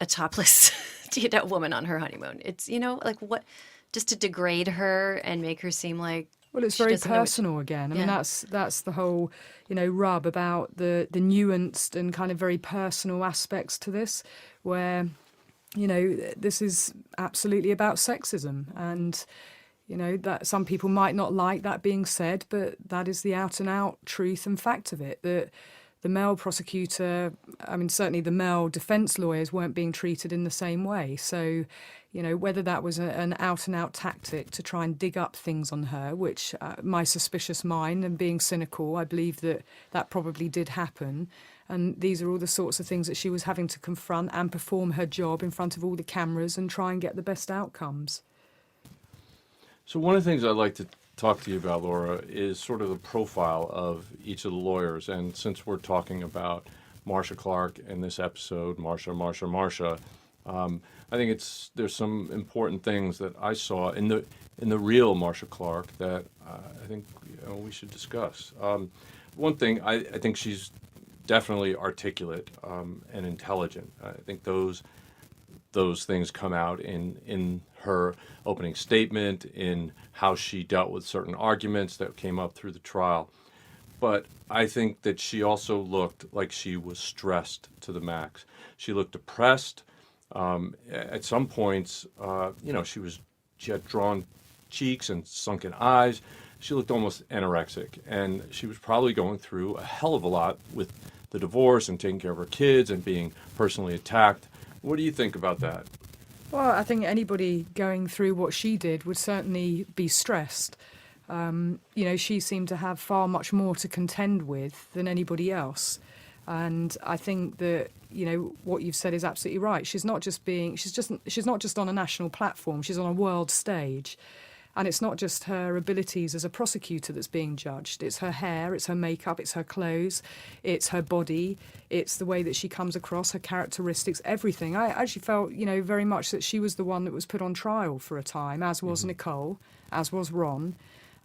a topless, woman on her honeymoon. It's what, just to degrade her and make her seem like. Well, it's she very doesn't know what- personal again. I mean, Yeah. that's the whole, rub about the nuanced and kind of very personal aspects to this, where, this is absolutely about sexism. And, that some people might not like that being said, but that is the out and out truth and fact of it. That the male prosecutor, I mean, certainly the male defence lawyers weren't being treated in the same way. So, whether that was an out-and-out tactic to try and dig up things on her, which my suspicious mind and being cynical, I believe that probably did happen. And these are all the sorts of things that she was having to confront and perform her job in front of all the cameras and try and get the best outcomes. So one of the things I'd like to talk to you about, Laura, is sort of the profile of each of the lawyers. And since we're talking about Marcia Clark in this episode, Marcia, I think there's some important things that I saw in the real Marcia Clark that I think we should discuss. One thing, I think she's definitely articulate and intelligent. I think those things come out in her opening statement, in how she dealt with certain arguments that came up through the trial. But I think that she also looked like she was stressed to the max. She looked depressed. At some points, she had drawn cheeks and sunken eyes. She looked almost anorexic, and she was probably going through a hell of a lot with the divorce and taking care of her kids and being personally attacked. What do you think about that? Well, I think anybody going through what she did would certainly be stressed. She seemed to have far much more to contend with than anybody else. And I think that what you've said is absolutely right. She's not just on a national platform. She's on a world stage. And it's not just her abilities as a prosecutor that's being judged. It's her hair, it's her makeup, it's her clothes, it's her body, it's the way that she comes across, her characteristics, everything. I actually felt, very much that she was the one that was put on trial for a time, as was Nicole, as was Ron.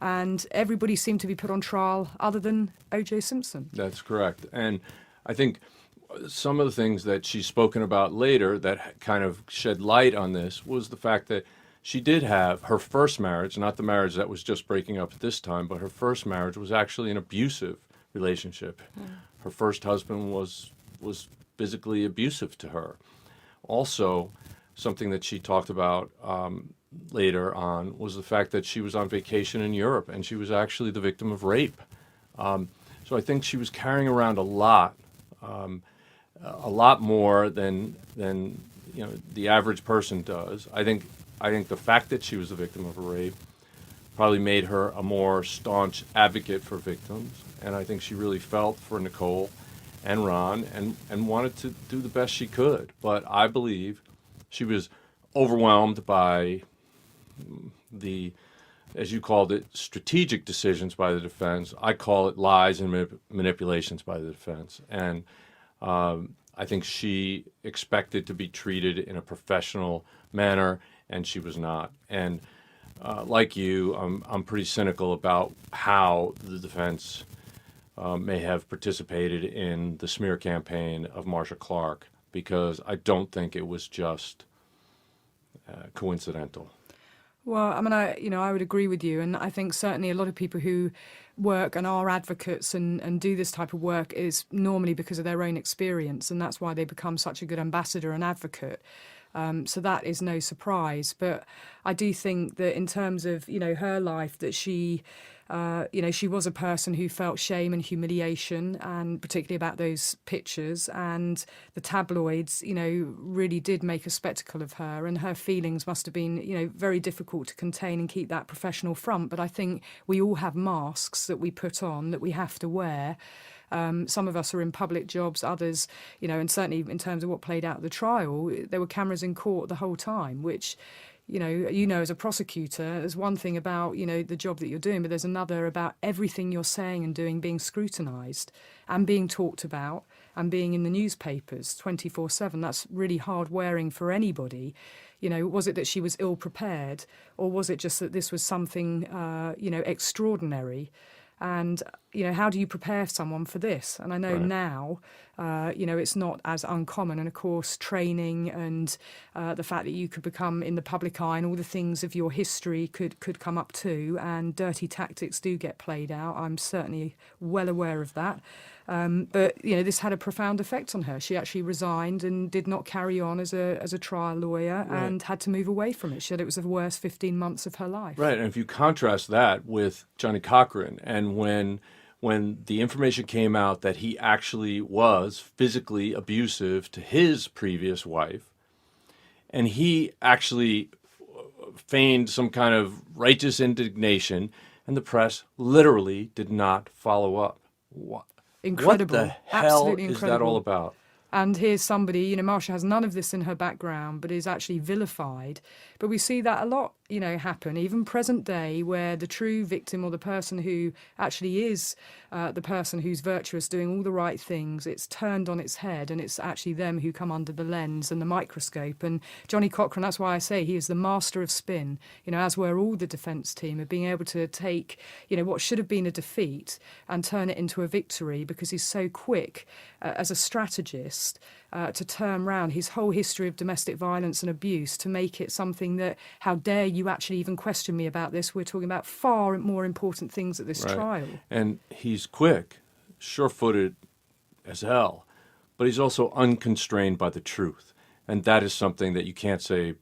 And everybody seemed to be put on trial other than O.J. Simpson. That's correct. And I think some of the things that she's spoken about later that kind of shed light on this was the fact that she did have her first marriage, not the marriage that was just breaking up at this time, but her first marriage was actually an abusive relationship. Her first husband was physically abusive to her. Also, something that she talked about later on was the fact that she was on vacation in Europe and she was actually the victim of rape. So I think she was carrying around a lot more than the average person does. I think the fact that she was the victim of a rape probably made her a more staunch advocate for victims, and I think she really felt for Nicole and Ron and wanted to do the best she could. But I believe she was overwhelmed by the, as you called it, strategic decisions by the defense. I call it lies and manipulations by the defense. And I think she expected to be treated in a professional manner, and she was not. And like you, I'm pretty cynical about how the defense may have participated in the smear campaign of Marcia Clark, because I don't think it was just coincidental. Well, I mean, I would agree with you, and I think certainly a lot of people who work and are advocates and do this type of work is normally because of their own experience, and that's why they become such a good ambassador and advocate. So that is no surprise. But I do think that in terms of, her life, that she was a person who felt shame and humiliation, and particularly about those pictures. And the tabloids, really did make a spectacle of her, and her feelings must have been, very difficult to contain and keep that professional front. But I think we all have masks that we put on that we have to wear. Some of us are in public jobs, others, and certainly in terms of what played out at the trial, there were cameras in court the whole time, which, as a prosecutor, there's one thing about, the job that you're doing, but there's another about everything you're saying and doing being scrutinised and being talked about and being in the newspapers 24/7. That's really hard wearing for anybody. Was it that she was ill prepared, or was it just that this was something, extraordinary? And, how do you prepare someone for this? And I know now, it's not as uncommon. And, of course, training and the fact that you could become in the public eye and all the things of your history could come up too. And dirty tactics do get played out. I'm certainly well aware of that. But, this had a profound effect on her. She actually resigned and did not carry on as a trial lawyer and had to move away from it. She said it was the worst 15 months of her life. Right, and if you contrast that with Johnny Cochran, and when the information came out that he actually was physically abusive to his previous wife, and he actually feigned some kind of righteous indignation, and the press literally did not follow up. Incredible. What the hell Absolutely is incredible. that all about? And here's somebody, Marcia has none of this in her background, but is actually vilified. But we see that a lot, happen, even present day, where the true victim or the person who actually is the person who's virtuous, doing all the right things, it's turned on its head, and it's actually them who come under the lens and the microscope. And Johnny Cochran, that's why I say he is the master of spin, as were all the defence team, of being able to take, what should have been a defeat and turn it into a victory, because he's so quick as a strategist to turn round his whole history of domestic violence and abuse to make it something that, how dare you actually even question me about this? We're talking about far more important things at this trial. And he's quick, sure-footed as hell, but he's also unconstrained by the truth. And that is something that you can't say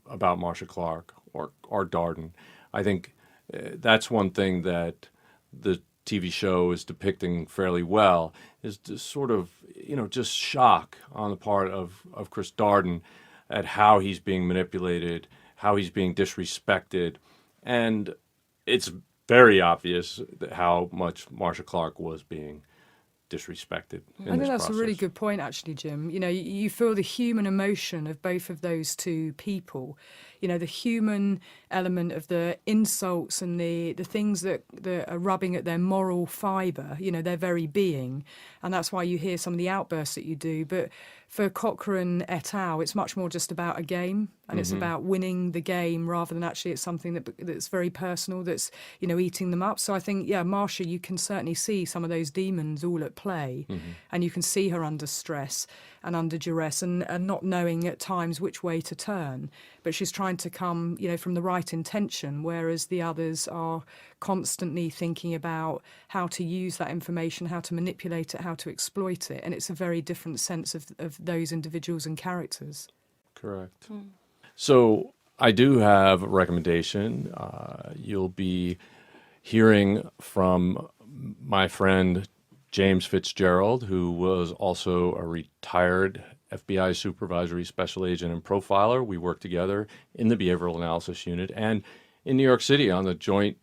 about Marcia Clark or Darden. I think that's one thing that the TV show is depicting fairly well, is this sort of, just shock on the part of Chris Darden at how he's being manipulated, how he's being disrespected. And it's very obvious how much Marcia Clark was being disrespected in I think this that's a really process. good point, actually, Jim. You know, you feel the human emotion of both of those two people. You know, the human element of the insults and the things that are rubbing at their moral fibre, you know, their very being. And that's why you hear some of the outbursts that you do. But for Cochrane et al., it's much more just about a game, and it's about winning the game rather than actually it's something that's very personal, that's, you know, eating them up. So I think, yeah, Marcia, you can certainly see some of those demons all at play, and you can see her under stress and under duress and not knowing at times which way to turn. But she's trying to come, you know, from the right intention, whereas the others are constantly thinking about how to use that information, how to manipulate it, how to exploit it. And it's a very different sense of those individuals and characters. Correct. So I do have a recommendation. You'll be hearing from my friend James Fitzgerald, who was also a retired FBI supervisory special agent and profiler. We worked together in the Behavioral Analysis Unit and in New York City on the joint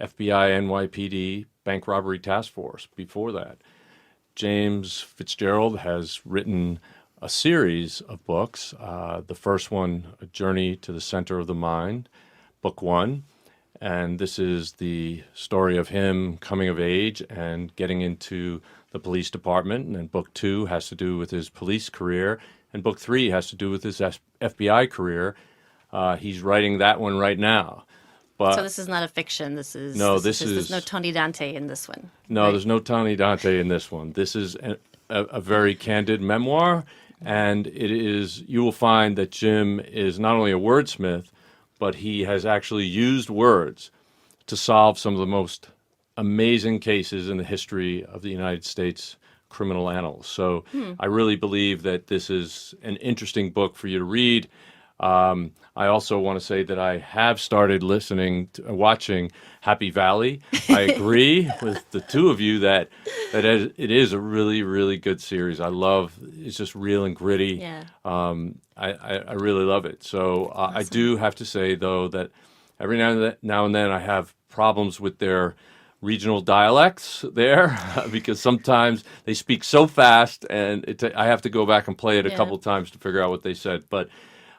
FBI NYPD bank robbery task force before that. James Fitzgerald has written a series of books. The first one, A Journey to the Center of the Mind, book one. And this is the story of him coming of age and getting into the police department. And then book two has to do with his police career. And book three has to do with his FBI career. He's writing that one right now. But So this is not a fiction. This is No, there's no Tony Dante in this one. no, right? there's no Tony Dante in this one. This is a very candid memoir, and it is. You will find that Jim is not only a wordsmith, but he has actually used words to solve some of the most amazing cases in the history of the United States criminal annals. So I really believe that this is an interesting book for you to read. I also want to say that I have started watching Happy Valley. I agree with the two of you that it is a really, really good series. It's just real and gritty. Yeah. I really love it. So I do have to say, though, that every now and then I have problems with their regional dialects there because sometimes they speak so fast and I have to go back and play it a Yeah. couple times to figure out what they said. But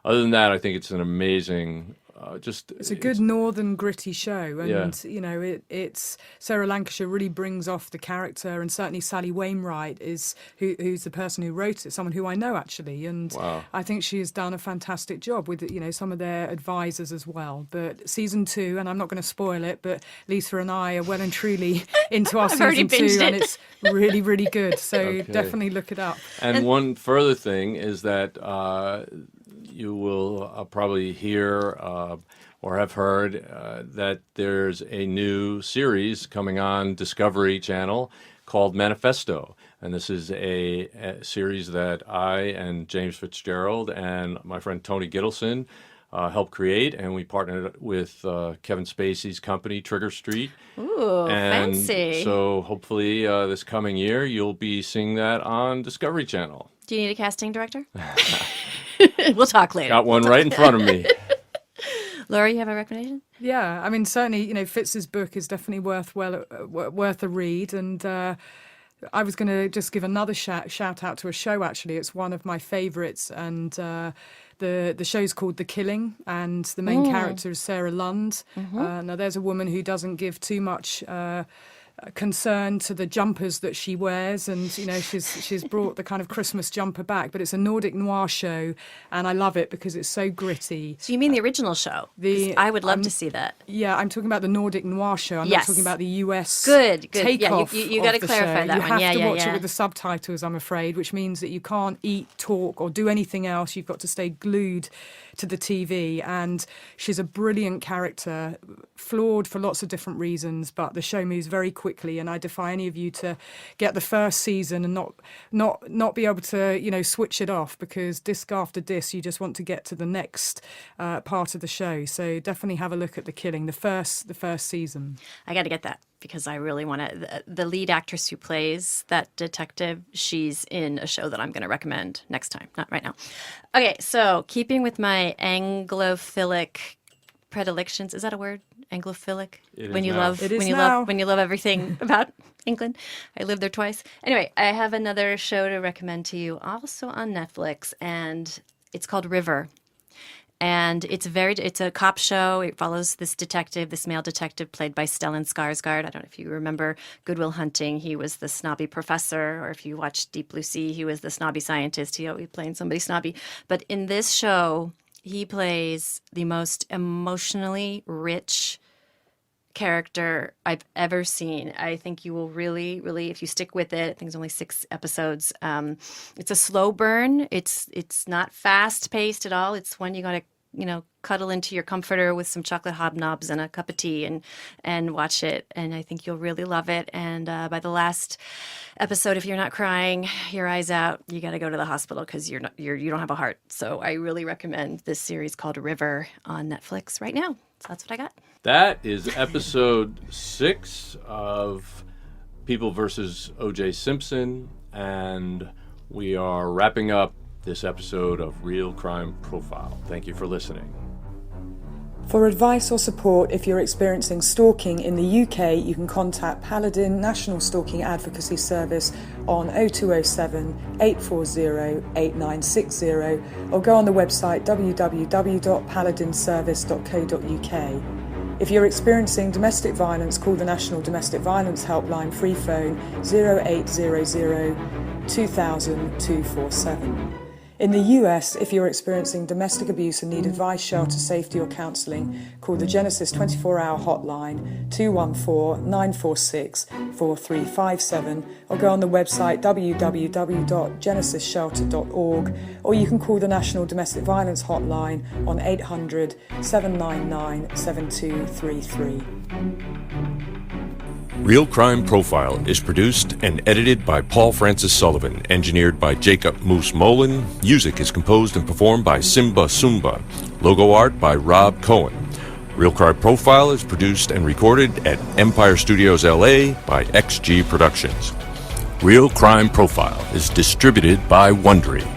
other than that, I think it's an amazing, It's a good northern gritty show, and Yeah. you know it's Sarah Lancashire really brings off the character, and certainly Sally Wainwright is who's the person who wrote it, someone who I know actually, and Wow. I think she has done a fantastic job with some of their advisors as well. But season two, and I'm not going to spoil it, but Lisa and I are well and truly into our I've already season two, binged and it. it's really really good. So Okay. definitely look it up. And one further thing is that you will probably hear or have heard that there's a new series coming on Discovery Channel called Manifesto. And this is a series that I and James Fitzgerald and my friend Tony Gittleson helped create. And we partnered with Kevin Spacey's company, Trigger Street. Ooh, And fancy. so hopefully this coming year, you'll be seeing that on Discovery Channel. Do you need a casting director? We'll talk later. Got one right in front of me. Laura, you have a recommendation? Yeah, I mean, certainly, Fitz's book is definitely worth a read. And I was going to just give another shout out to a show, actually. It's one of my favourites. And the show's called The Killing. And the main character is Sarah Lund. Now, there's a woman who doesn't give too much concern to the jumpers that she wears, and she's brought the kind of Christmas jumper back, but it's a Nordic noir show, and I love it because it's so gritty. So you mean the original show? 'Cause I would love to see that. Yeah, I'm talking about the Nordic noir show. I'm Yes. not talking about the US Good. Yeah, takeoff. you got to of the clarify show. that You one. have Yeah, to yeah, watch yeah. it with the subtitles, I'm afraid, which means that you can't eat, talk, or do anything else. You've got to stay glued to the TV. And she's a brilliant character, flawed for lots of different reasons, but the show moves very quickly. And I defy any of you to get the first season and not be able to switch it off, because disc after disc you just want to get to the next part of the show. So definitely have a look at The Killing, the first season. I got to get that because I really want to. The lead actress who plays that detective, she's in a show that I'm going to recommend next time, not right now. Okay, so keeping with my Anglophilic predilections. Is that a word? Anglophilic? It when is you now. love It is when you now. love when you love everything about England. I lived there twice. Anyway, I have another show to recommend to you, also on Netflix, and it's called River. And it's a cop show. It follows this male detective played by Stellan Skarsgård. I don't know if you remember Good Will Hunting. He was the snobby professor, or if you watched Deep Blue Sea, he was the snobby scientist. He always playing somebody snobby. But in this show, he plays the most emotionally rich character I've ever seen. I think you will really, really, if you stick with it, I think it's only 6 episodes. It's a slow burn. It's not fast paced at all. It's one you got to, cuddle into your comforter with some chocolate hobnobs and a cup of tea and watch it. And I think you'll really love it. And by the last episode, if you're not crying your eyes out, you got to go to the hospital because you don't have a heart. So I really recommend this series called River on Netflix right now. So that's what I got. That is episode 6 of People versus O.J. Simpson, and we are wrapping up this episode of Real Crime Profile. Thank you for listening. For advice or support if you're experiencing stalking in the UK, you can contact Paladin National Stalking Advocacy Service on 0207 840 8960 or go on the website www.paladinservice.co.uk. If you're experiencing domestic violence, call the National Domestic Violence Helpline free phone 0800 2000 247. In the US, if you're experiencing domestic abuse and need advice, shelter, safety or counselling, call the Genesis 24-hour hotline 214-946-4357 or go on the website www.genesisshelter.org, or you can call the National Domestic Violence Hotline on 800 799 7233. Real Crime Profile is produced and edited by Paul Francis Sullivan, engineered by Jacob Moose Molin. Music is composed and performed by Simba Sumba. Logo art by Rob Cohen. Real Crime Profile is produced and recorded at Empire Studios LA by XG Productions. Real Crime Profile is distributed by Wondery.